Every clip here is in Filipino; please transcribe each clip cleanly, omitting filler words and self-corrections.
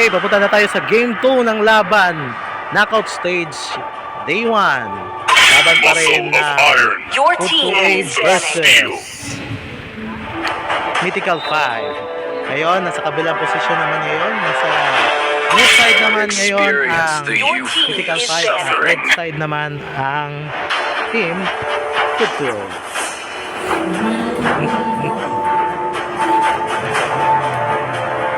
Okay, papunta na tayo sa Game 2 ng laban. Knockout stage, Day 1. Laban pa rin na Your Food team to Age is versus Mythical 5. Ngayon, nasa kabilang posisyon naman ngayon. Nasa left side naman ngayon ang Mythical 5. At red side naman ang team Food to Age.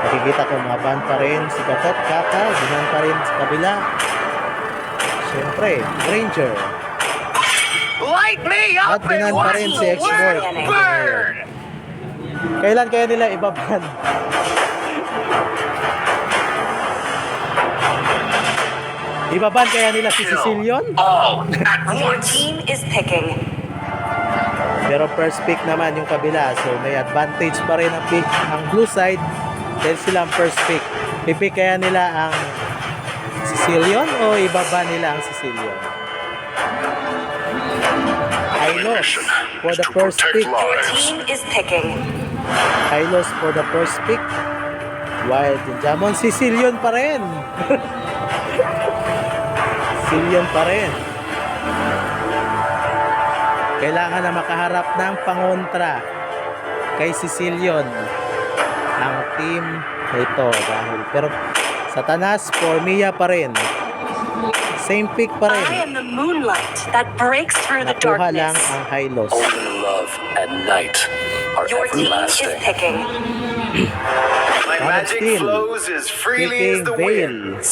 Nakikita ko mga ban pa rin si Katot, Kaka, ginan pa rin sa kabila. Siyempre, Ranger. Light me At up ginan and pa watch rin si the X-Board. world burn! Kailan kaya nila ibaban? Ibaban kaya nila si Sicilion? All at Your once! team is picking. Pero first pick naman yung kabila. So may advantage pa rin ang pick ang blue side. Dahil sila ang first pick. Pipick kaya nila ang Sicilion o ibaba nila ang Sicilion? Hylos for the first pick. Your team is picking. Hylos for the first pick. Wild Jamon, Sicilion pa rin. Sicilion pa rin. Kailangan na makaharap ng pangontra kay Sicilion ang team ito dahil pero Satanas for Mia pa rin. Same pick pa rin. I am the moonlight that breaks through the Nakuha lang darkness. ang Hylos. Only love and night are Your team is everlasting. picking. My Out of magic steel. flows as freely Picking as the Veil. winds.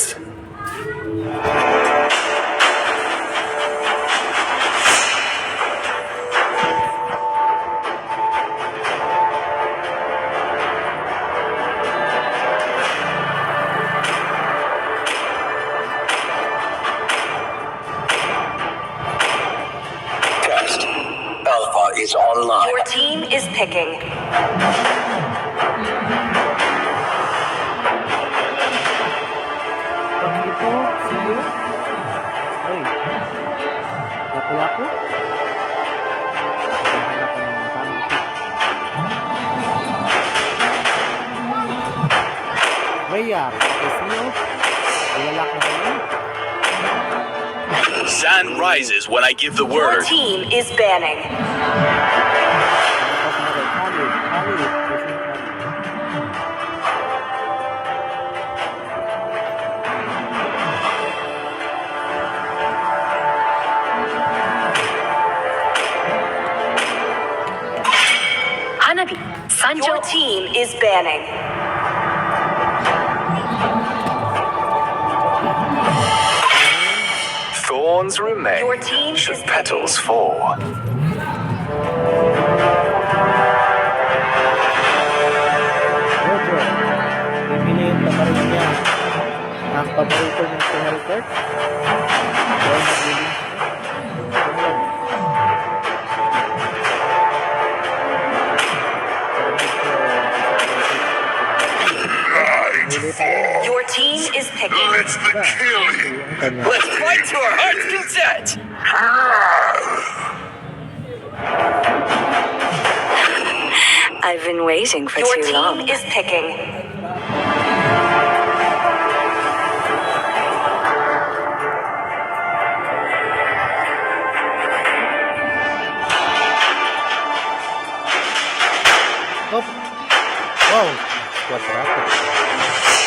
Test. Alpha is online. Your team is picking. Pagkito, siyo. Ay. Napula ko. Nahanap ko ng tamang pick. Rhea, kay siyo. Ilalak na kayo. Sun rises when I give the Your word. team is banning. Tapos na rin. Khalid. Khalid. Kusing Khalid. Hanabi, Your team is banning. Thorns Your remain team should is petals fall. Roger. Pipiliin pa rin niya ang paborito ng Sonal Court. Or magiging Your team is picking. Let's the killing! Let's fight to our heart's content. I've been waiting for Your too long. Your team is picking. Oh. Wow. Squad rapid.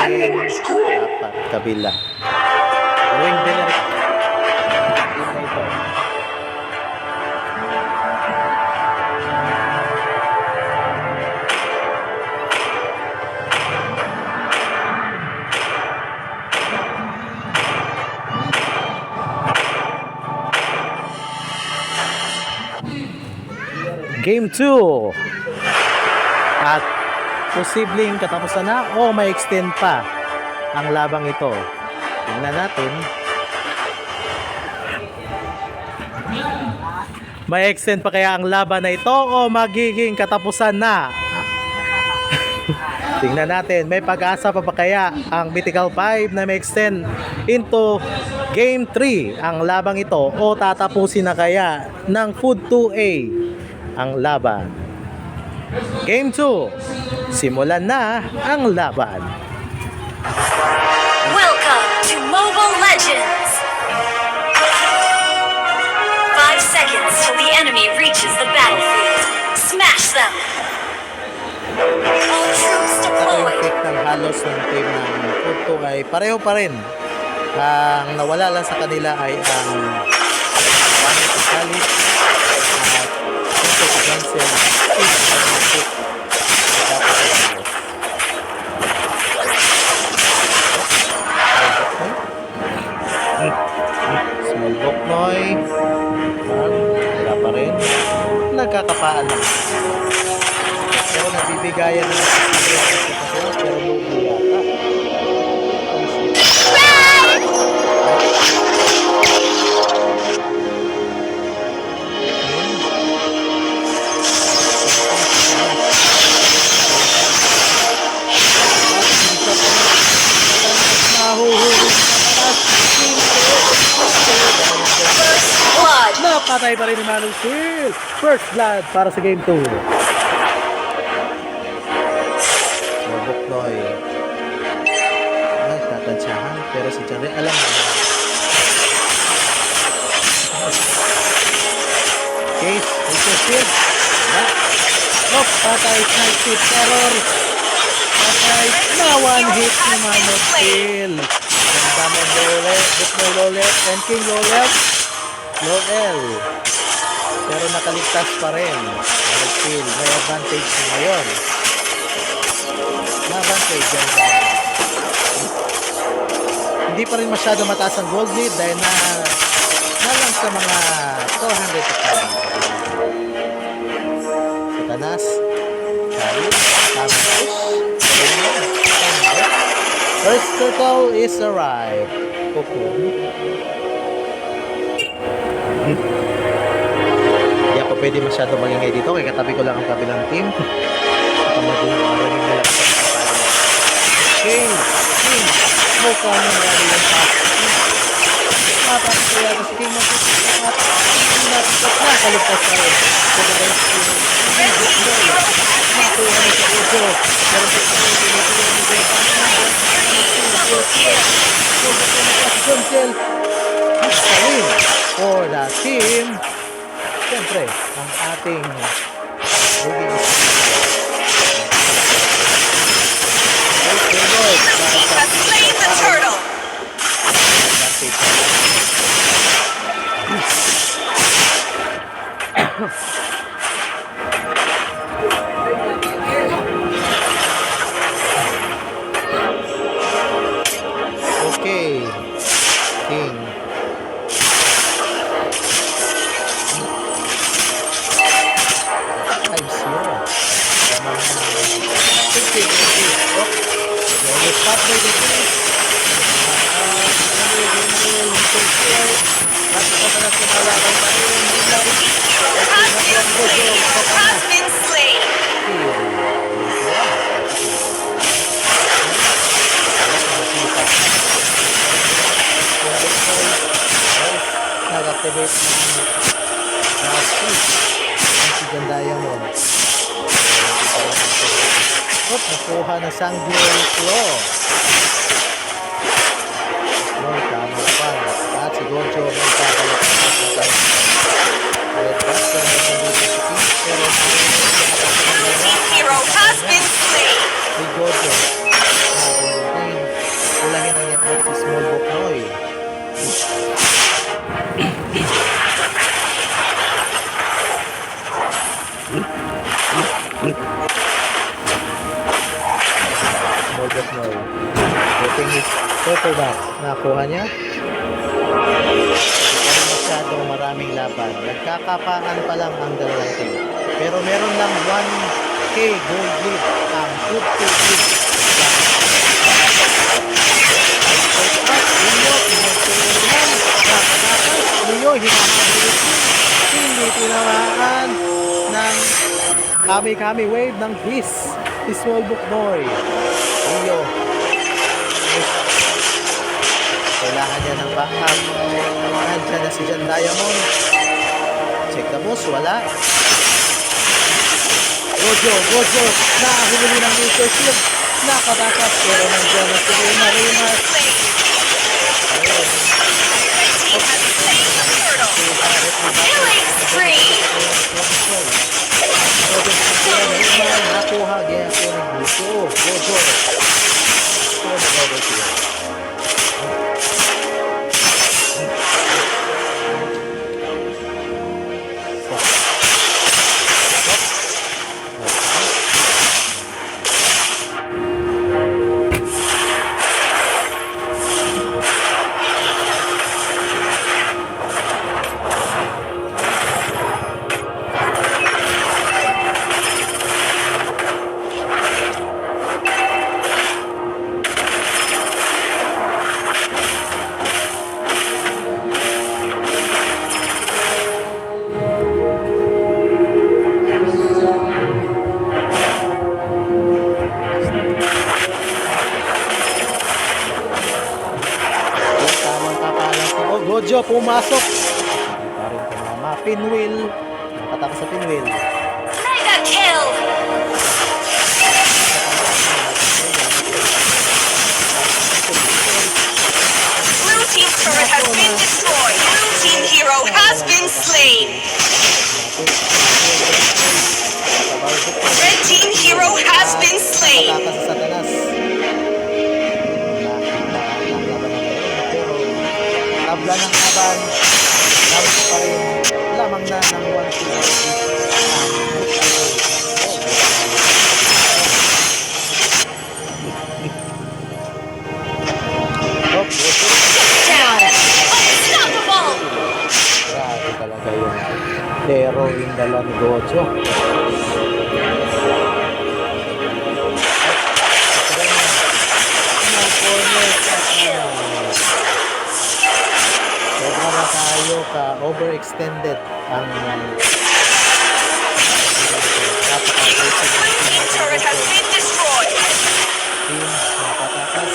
Dapat kabila. Gawing dinner. Ito. Game 2. At posibleng katapusan na o may extend pa ang labang ito. Tingnan natin. May extend pa kaya ang laban na ito o magiging katapusan na? Tingnan natin, may pag-asa pa ba kaya ang Mythical 5 na may extend into Game 3 ang labang ito o tatapusin na kaya ng Food 2A ang laban? Game 2, simulan na ang laban. Welcome to Mobile Legends! 5 seconds till the enemy reaches the battlefield. Smash them! All troops Ito yung deployed! pick ng halos ng team ng Food 2 ay pareho pa rin. Ang nawala lang sa kanila ay ang Pangit Salit at Pinto Johnson. Small Boknoy. Wala pa rin. Nagkakapaan lang. Pero nabibigayan na pero lugi yata. Blood! Napatay pa rin ni Manu Shield. First blood para sa game 2. Buknoy. Nagtatansyahan pero si Charlie alam na. Case, Richard Shield. Oh, patay Snipe Shield Terror. Patay na one hit ni Manu Shield. Ganda mo Lolet, Buknoy Lolet, and King Lolet. Loel. Pero nakaligtas pa rin. Manu Shield, may advantage ngayon. Na-advantage yan. Hindi pa rin masyado mataas ang gold lead dahil na lang sa mga 400 Satanas Charlie Tamus. First turtle is arrived. Cocoon. Hindi ako pwede masyado magingay dito kaya katabi ko lang ang kabilang team. Pamagulang nila sa King! Mukha mo na rin yung pass. Mapas ko yan si King nakaligtas na rin. Nakuha ni sa Ojo. Pero sa Johnson Salim for the team. Siyempre, ang ating Has slain the turtle! Okay. King. I'm slow. Has been slain! Nag-activate ng switch ang si Diamond. Nakuha na Sanguinary Claw. Tama pa. At si Gojo may kakalap Hero has been slain! si Gojo. Kulangin ang network si Small Boknoy. Small Boknoy. Getting his turtle back. Nakuha niya. Hindi masyadong maraming laban. Nagkakapaan pa lang ang dalawang team. Pero meron lang 1K gold lead ang Food 2 lead. Hindi tinamaan ng kami wave ng Grease. Small book boy. Rio. Kailangan niya ng backup. Nandiyan na si John Diamond. Check the boss, wala. Gojo. Nakahuli ng Nature Shield. Nakatakas. Pero nandiyan na si Rina. Killing spree! Nakuha. Gaya ko ng gusto. Gojo. Ito na gagawin siya. Gojo pumasok. Parin tumama. Pinwheel. Nakatakas sa pinwheel. Mega kill! Blue team's turret has been destroyed. Blue team hero has been slain. Red team hero has been slain. Nakatakas sa Satanas. Tabla ng laban. Tapos pa rin. Lamang na ng 1-2. Down. Unstoppable. Grabe talaga yung lero yung dala ni Gojo. Sobra na tayo ka overextended ang Turret has been destroyed. team nakatakas.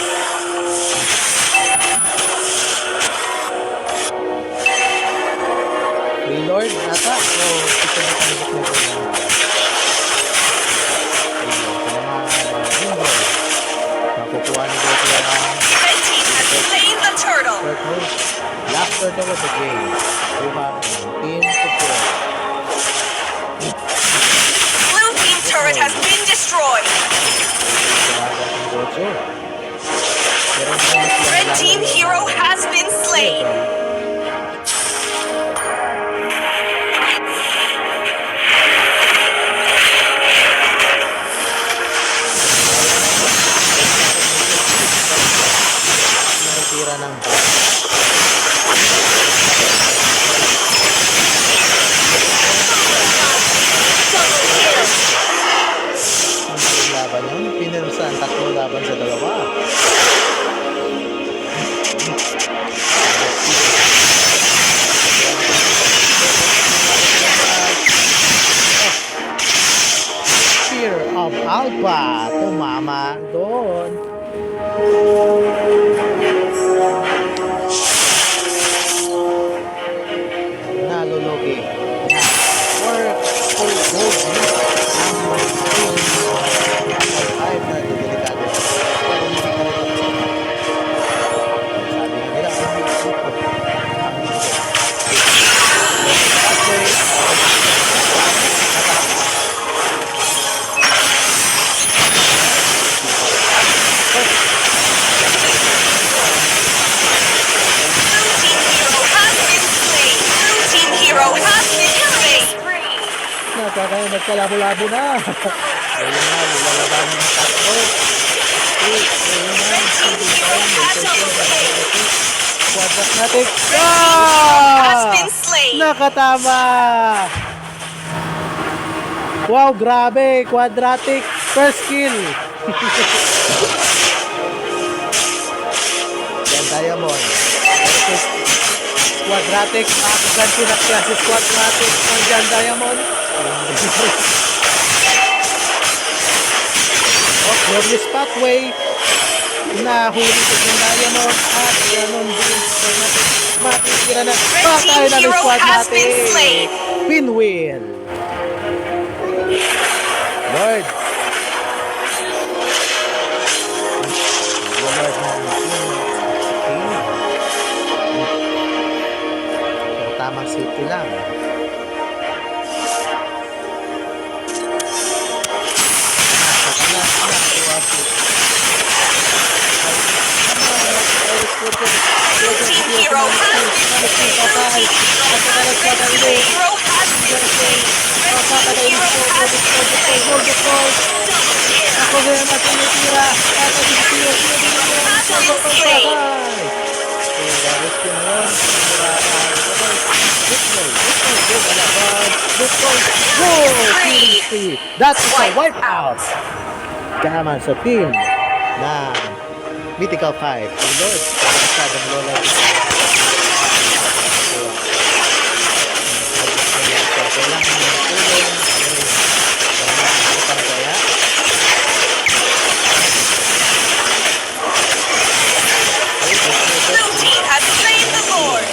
Reload nata o ito na kanibok nito makukuha ni Gojo ang Red team has slain the turtle. turtle. Last turtle of the game. Kuha ng team support. Blue team turret has been destroyed. Kinaga ang Gojo. Pero hindi sila Red team hero has been slain. Tira ng laban yun. Pinirsan tatlong laban sa dalawa. Fear of Alpha. Tumama doon. Nalulugi. Or gold ay na delikado. Pero hindi ka rin sabi nila Nakakaya nagkalabo-labo na. Ayun na, lalaban ng tatlo. Ayun na, hindi tayo. Quadratic. Nakatama! Wow, grabe! Quadratic first kill! Yan, Diamond. Quadratic, ganti na klase Quadratic. Yan, Diamond. Glorious Pathway, nahuli ko ng Diamond, at ganun din so natin matitira na patay na ng squad natin. Pinwheel. Lord. Lord na pero tamang safety lang. Blue team hero has been slain. Red team hero has been slain. Red team hero has been slain. Double kill. Ako din matinitira at tinitira that's a wipeout. Gaman sa team na Mythical 5. Oh Lord, masyadong lola. Blue team has slain the Lord.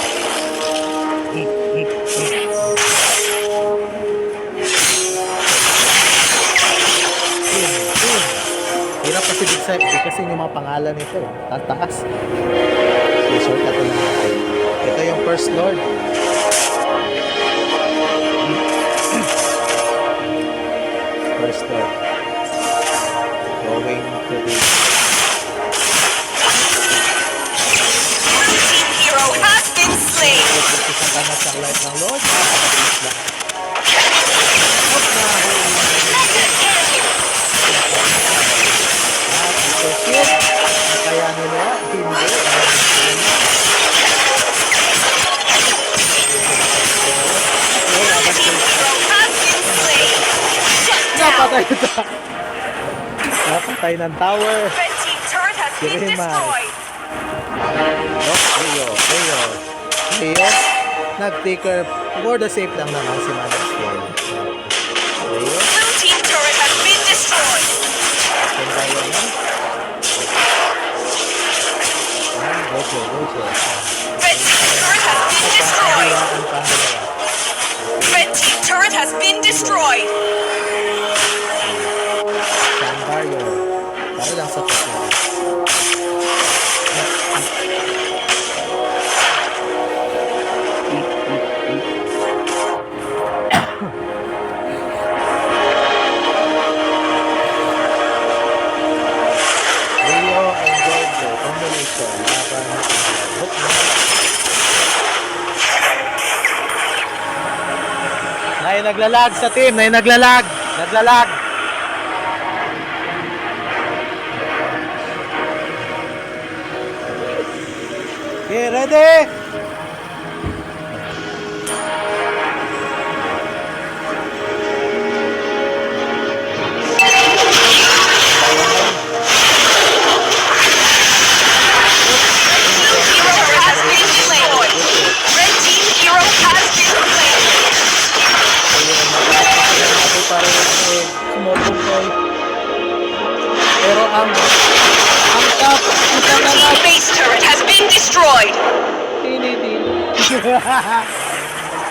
Hirap kasi kasi yung mga pangalan nito. Tataas. Resort natin natin. Ito yung First Lord. First Lord. Going to the Blue team hero has been slain. isang tanong sa light ng Lord. Mega kill. Kaya nila, hindi. Blue team hero has been slain. Shut Napatay down. ito. Napatay ng tower. Red team turret has been Sige, man. destroyed. Leo, nag-taker for the safe lang naman si Manaswell. Leo, Blue team turret has been destroyed. kung tayo na. Roger. Red team turret has been destroyed. Ang pangalawa. Red team turret has been destroyed. San Barrier. Para lang sa pagkakas. Leo and Giorgio combination laban hook na. Nay naglalag sa team, naglalag. Okay, ready? Hero has been slain. Red team hero has been slain. Pero ang top, Blue team base turret has been destroyed.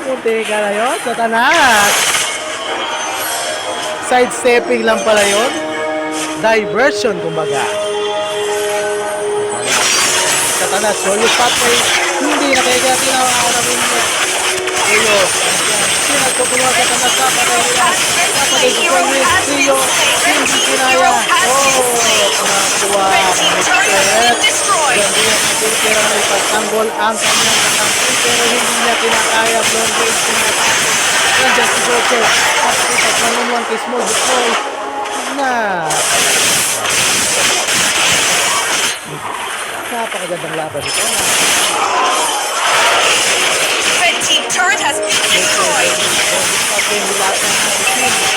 Punti ka na yun, Satanas. Sidestepping lang pala yun. Diversion, kumbaga. Satanas, Glorious Pathway. Hindi na kaya tinawakarawin mo. Trio. Pinagpupulong sa Satanas sa pagkakita. Kapatid ko yung Trio. Hindi kinaya. Nakuha. Red team turret has been destroyed. Hindi niya natitira na ipagtanggol ang kanyang kakampi pero hindi niya kinakaya long range pinatake. Nandiyan si Joker at ipagmanunuan kay Small Decoy na napakagandang laban ito na Red team turret has been destroyed.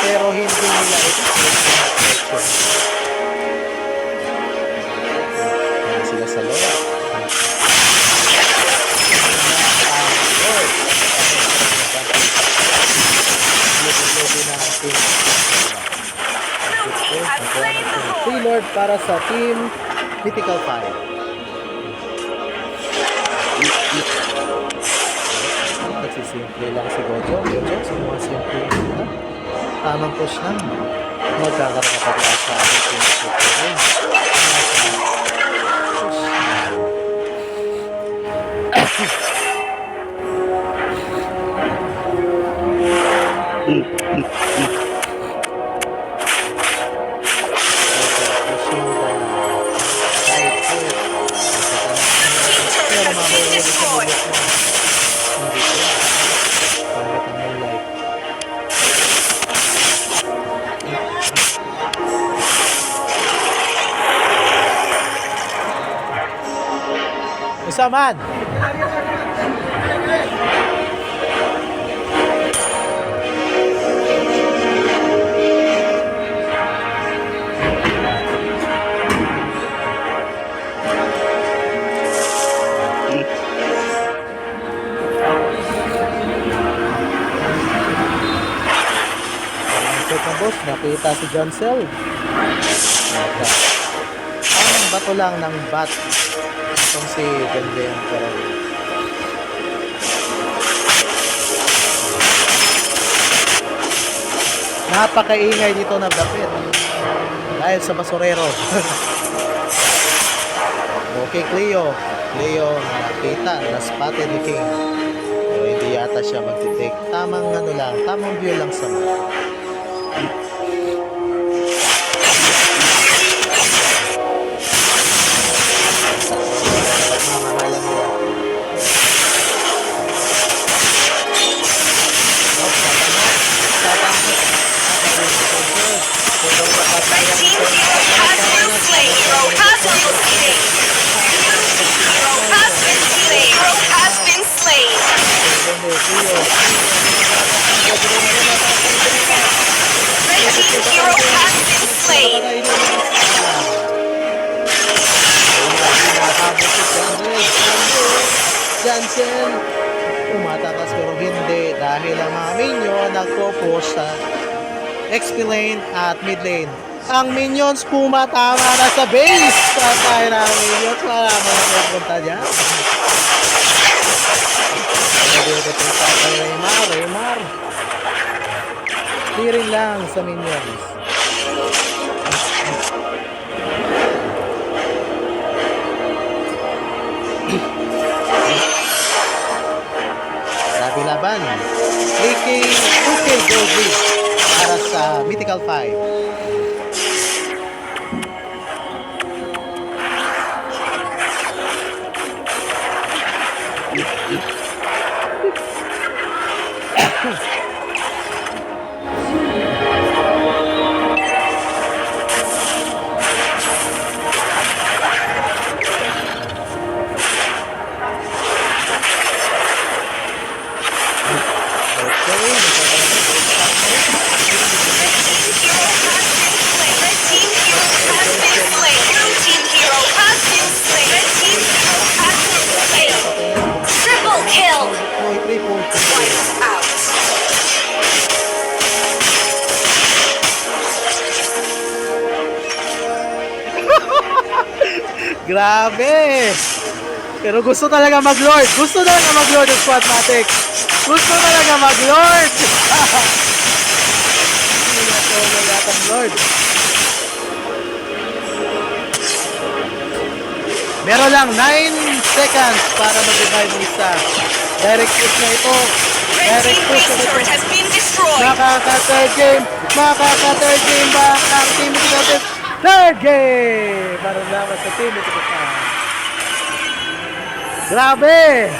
pero hindi nila ito sila sa loob. Blue team has slain the Lord. Edward para sa Team Mythical 5. Nagsisimple lang si Gojo. Gojo, sumasimple lang. Tamang push lang. Magkakaroon na pag-asa ang Team Mythical 5. Isa man! Ang boss, nakita si John Cell. Ang bato lang ng bat itong si Gandeng Karan. Napakaingay dito na dapit dahil sa basurero. Okay, Cleo nakita na spotted ni King, pero hindi yata siya magtitake. Tamang ano lang, tamang view lang sa mata. Jansen umatakas pero hindi dahil ang mga minion nagpo-push sa XP lane at mid lane. Ang minions pumatama na sa base. Patay na ang minions. Wala mo na pupunta dyan. Raymar. Clearing lang sa minions. Grabe laban. 2K gold lead para sa Mythical 5. Grabe! Pero gusto talaga mag-lord. Gusto talaga mag-lord ng Squadmatic. Gusto talaga mag-lord. Hindi na ito nagatang lord. Meron lang 9 seconds para mag-revive ng isa. Direct push na ito. Direct push na ito. Makaka-third game. Makaka-third game ba ang team natin? Third game! Para naman sa team ito. Grabe!